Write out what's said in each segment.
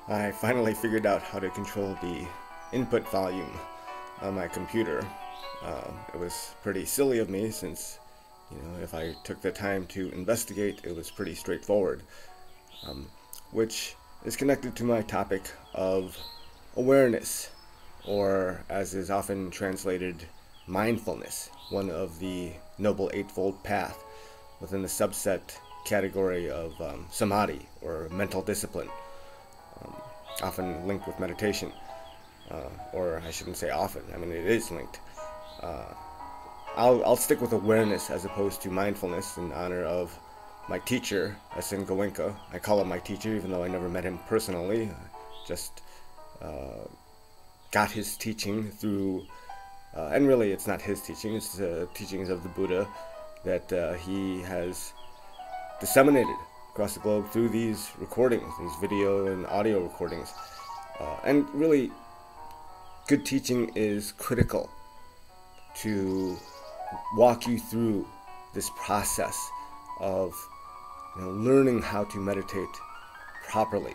I finally figured out how to control the input volume on my computer. It was pretty silly of me since, if I took the time to investigate, it was pretty straightforward, which is connected to my topic of awareness, or as is often translated, mindfulness, one of the Noble Eightfold Path within the subset category of samadhi, or mental discipline, often linked with meditation. Or I shouldn't say often, I mean it is linked. I'll stick with awareness as opposed to mindfulness in honor of my teacher, S.N. Goenka. I call him my teacher even though I never met him personally. Just got his teaching through, and really it's not his teaching, it's the teachings of the Buddha that he has disseminated across the globe through these recordings, these video and audio recordings. And really, good teaching is critical to walk you through this process of learning how to meditate properly.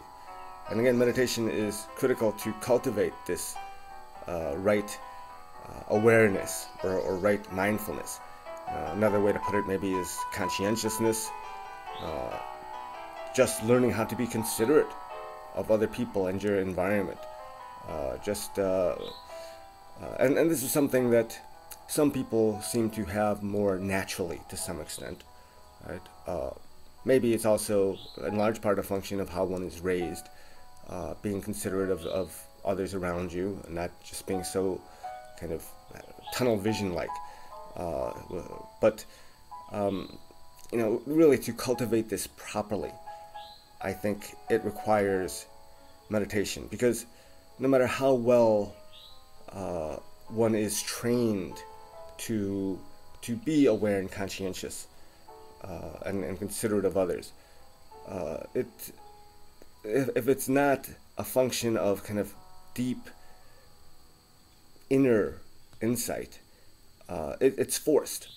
And again, meditation is critical to cultivate this right awareness or right mindfulness. Another way to put it maybe is conscientiousness, just learning how to be considerate of other people and your environment. And this is something that some people seem to have more naturally to some extent, right? Maybe it's also in large part a function of how one is raised, being considerate of others around you, and not just being so kind of tunnel vision like. But really to cultivate this properly, I think it requires meditation, because no matter how well one is trained to be aware and conscientious and considerate of others, if it's not a function of kind of deep inner insight, it's forced,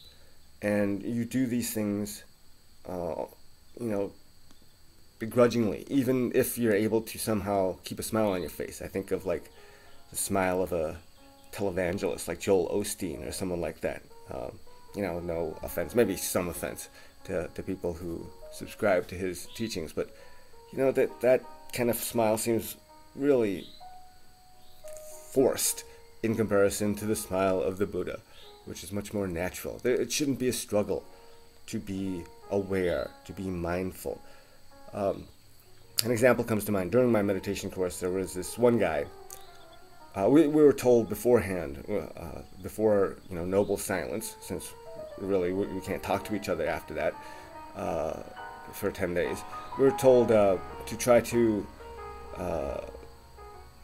and you do these things begrudgingly, even if you're able to somehow keep a smile on your face. I think of like the smile of a televangelist like Joel Osteen or someone like that. No offense, maybe some offense to people who subscribe to his teachings, but that kind of smile seems really forced in comparison to the smile of the Buddha, which is much more natural. It shouldn't be a struggle to be aware, to be mindful. An example comes to mind. During my meditation course, there was this one guy. We were told beforehand, before noble silence, since really we can't talk to each other after that for 10 days. We were told to try to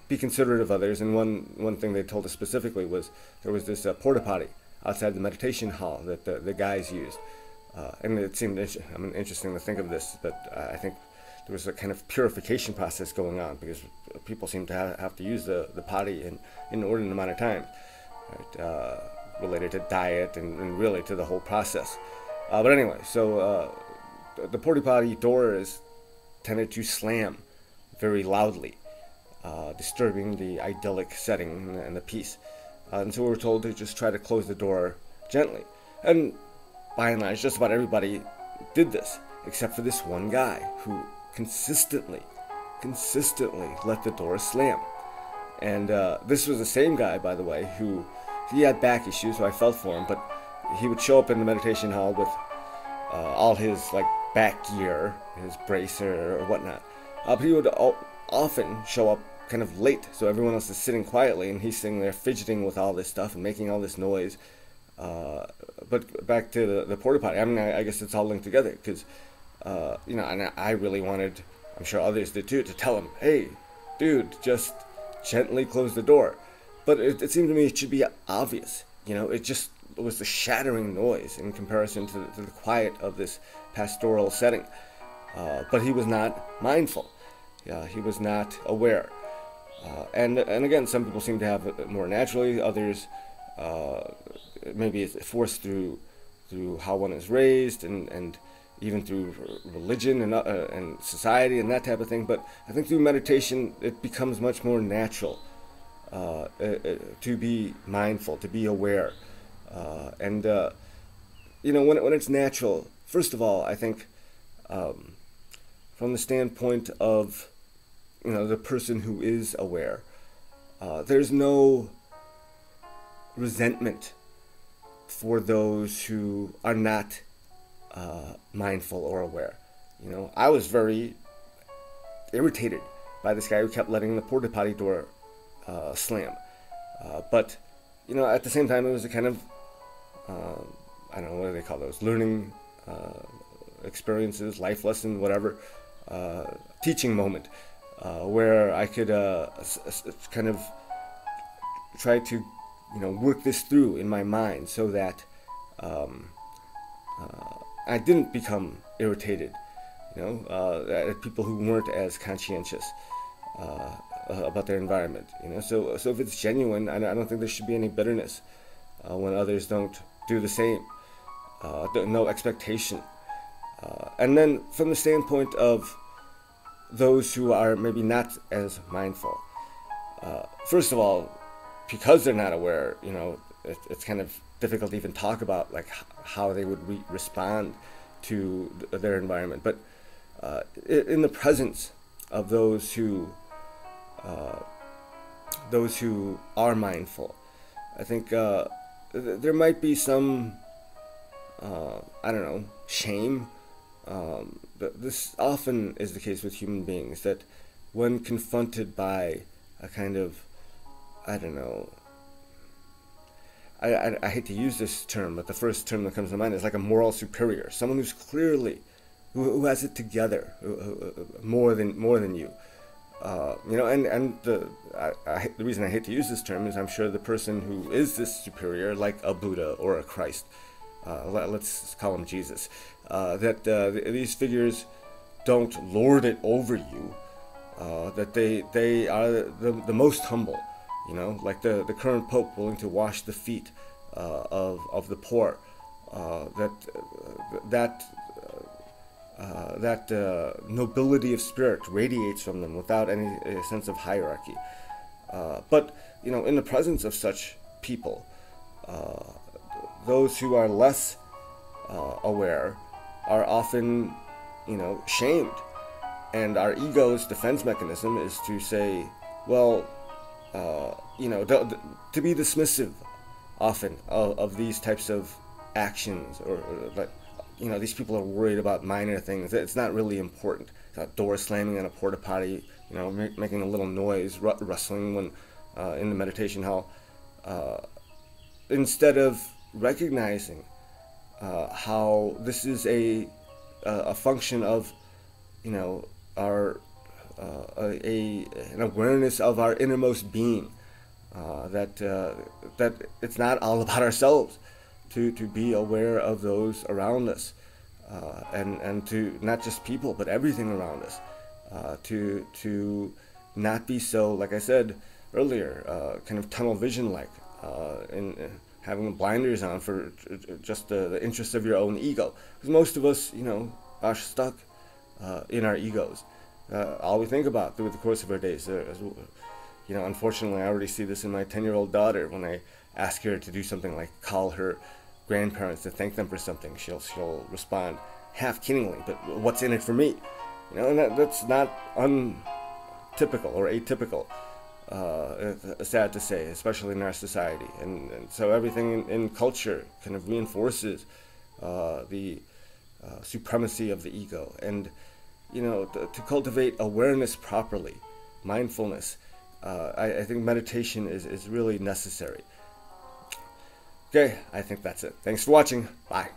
be considerate of others, and one thing they told us specifically was there was this porta potty outside the meditation hall that the guys used. And it seemed interesting to think of this, but I think there was a kind of purification process going on, because people seem to have to use the potty in an inordinate amount of time, right? Related to diet and really to the whole process. But anyway, so the porta potty doors tended to slam very loudly, disturbing the idyllic setting and the peace. And so we were told to just try to close the door gently. And by and large, just about everybody did this, except for this one guy who consistently let the door slam. And this was the same guy, by the way, who he had back issues, so I felt for him, but he would show up in the meditation hall with all his back gear, his brace or whatnot. But he would often show up kind of late, so everyone else is sitting quietly, and he's sitting there fidgeting with all this stuff and making all this noise. But back to the porta potty. I mean, I guess it's all linked together, because and I really wanted, I'm sure others did too, to tell him, hey, dude, just gently close the door. But it seemed to me it should be obvious. It was the shattering noise in comparison to the quiet of this pastoral setting. But he was not mindful. He was not aware. And again, some people seem to have it more naturally. Others, maybe it's forced through how one is raised, and even through religion and society and that type of thing. But I think through meditation, it becomes much more natural to be mindful, to be aware. And when it's natural, first of all, I think from the standpoint of the person who is aware, there's no resentment for those who are not mindful or aware. I was very irritated by this guy who kept letting the porta potty door slam. But at the same time, it was a kind of I don't know, what do they call those? Learning experiences, life lesson, whatever, teaching moment, where I could kind of try to work this through in my mind so that I didn't become irritated, at people who weren't as conscientious about their environment. So if it's genuine, I don't think there should be any bitterness when others don't do the same. No expectation. And then from the standpoint of those who are maybe not as mindful, first of all, because they're not aware, it's kind of difficult to even talk about like how they would respond to their environment. But in the presence of those who are mindful, I think there might be some shame. But this often is the case with human beings, that when confronted by a kind of, I hate to use this term, but the first term that comes to mind is like a moral superior, someone who's clearly, who has it together, more than you. The reason I hate to use this term is I'm sure the person who is this superior, like a Buddha or a Christ, let's call him Jesus, that these figures don't lord it over you, that they are the most humble, like the current Pope willing to wash the feet of the poor, that nobility of spirit radiates from them without any sense of hierarchy. But in the presence of such people, those who are less aware are often, shamed, and our ego's defense mechanism is to say, well, to be dismissive often of these types of actions, or like, these people are worried about minor things. It's not really important. A door slamming in a porta potty, making a little noise, rustling when in the meditation hall, instead of recognizing how this is a function of, our an awareness of our innermost being, that it's not all about ourselves, to be aware of those around us, and to not just people but everything around us, to not be so, like I said earlier, kind of tunnel vision like, in having blinders on for just the interests of your own ego, because most of us are stuck in our egos. All we think about through the course of our days. Unfortunately, I already see this in my 10-year-old daughter. When I ask her to do something like call her grandparents to thank them for something, she'll respond half kiddingly, "But what's in it for me?" And that's not untypical or atypical. Sad to say, especially in our society, and so everything in culture kind of reinforces the supremacy of the ego. And to cultivate awareness properly, mindfulness, I think meditation is really necessary. Okay, I think that's it. Thanks for watching. Bye.